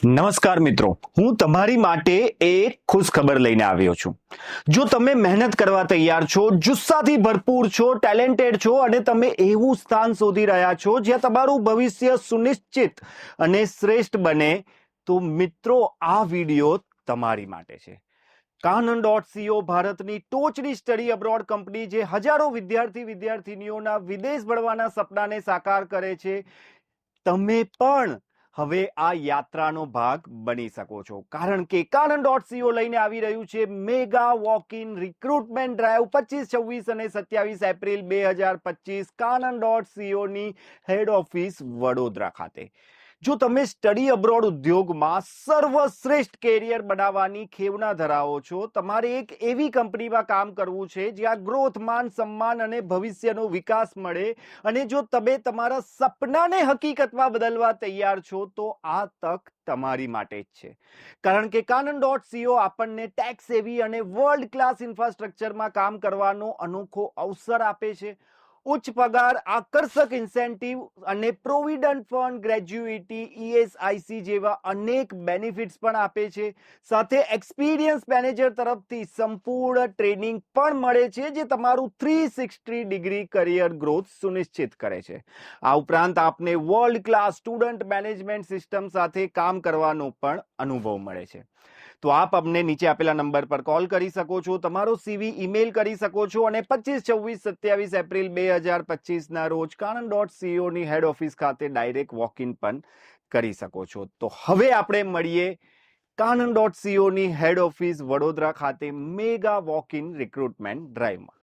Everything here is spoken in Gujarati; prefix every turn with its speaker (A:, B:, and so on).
A: નમસ્કાર મિત્રો, હું તમારી માટે એક ખુશ ખબર લઈને આવ્યો છું. જો તમે મહેનત કરવા તૈયાર છો, જુસ્સાથી ભરપૂર છો, ટેલેન્ટેડ છો અને તમે એવું સ્થાન શોધી રહ્યા છો જ્યાં તમારું ભવિષ્ય સુનિશ્ચિત અને શ્રેષ્ઠ બને, તો મિત્રો આ વિડીયો તમારી માટે છે. કાનન.co ભારતની ટોચની સ્ટડી અબ્રોડ કંપની જે હજારો વિદ્યાર્થીનીઓના વિદેશ ભણવાના સપનાને સાકાર કરે છે. તમે પણ હવે આ યાત્રાનો ભાગ બની શકો છો, કારણ કે કાનન.co લઈને આવી રહ્યું છે mega walk in recruitment drive 25, 26 અને 27 એપ્રિલ 2025 કાનન.co ની હેડ ઓફિસ વડોદરા ખાતે. જો તમે સ્ટડી અબ્રોડ ઉદ્યોગમાં સર્વશ્રેષ્ઠ કેરિયર બનાવવાની ખેવના ધરાવો છો, તમારે એક એવી કંપનીમાં કામ કરવું છે જ્યાં ગ્રોથ, માન સન્માન અને ભવિષ્યનો વિકાસ મળે, અને જો તમે તમારા સપનાને હકીકતમાં બદલવા તૈયાર છો તો આ તક તમારી માટે જ છે. કારણ કે કાનન.co આપણને ટેક્સ સેવી અને વર્લ્ડ ક્લાસ ઇન્ફ્રાસ્ટ્રક્ચરમાં કામ કરવાનો અનોખો અવસર આપે છે. ઉચ્ચ પગાર, આકર્ષક ઇન્સેન્ટિવ અને પ્રોવિડન્ટ ફંડ, ગ્રેજ્યુઇટી, ESIC જેવા અનેક બેનિફિટ્સ પણ આપે છે. સાથે એક્સપિરિયન્સ મેનેજર તરફથી સંપૂર્ણ ટ્રેનિંગ પણ મળે છે, જે તમારું 360 ડિગ્રી કરિયર ગ્રોથ સુનિશ્ચિત કરે છે. આ ઉપરાંત આપને world class student management system સાથે કામ કરવાનો પણ અનુભવ મળે છે. તો આપ અમને નીચે આપેલા નંબર પર કોલ કરી શકો છો, તમારો CV ઈમેલ કરી શકો છો અને 25, 26, 27 એપ્રિલ 2025 ના રોજ કાનન.co ની હેડ ઓફિસ ખાતે ડાયરેક્ટ વોક ઇન પણ કરી શકો છો. તો હવે આપણે મળીએ કાનન.co ની હેડ ઓફિસ વડોદરા ખાતે મેગા વોક ઇન રિક્રુટમેન્ટ ડ્રાઈવમાં.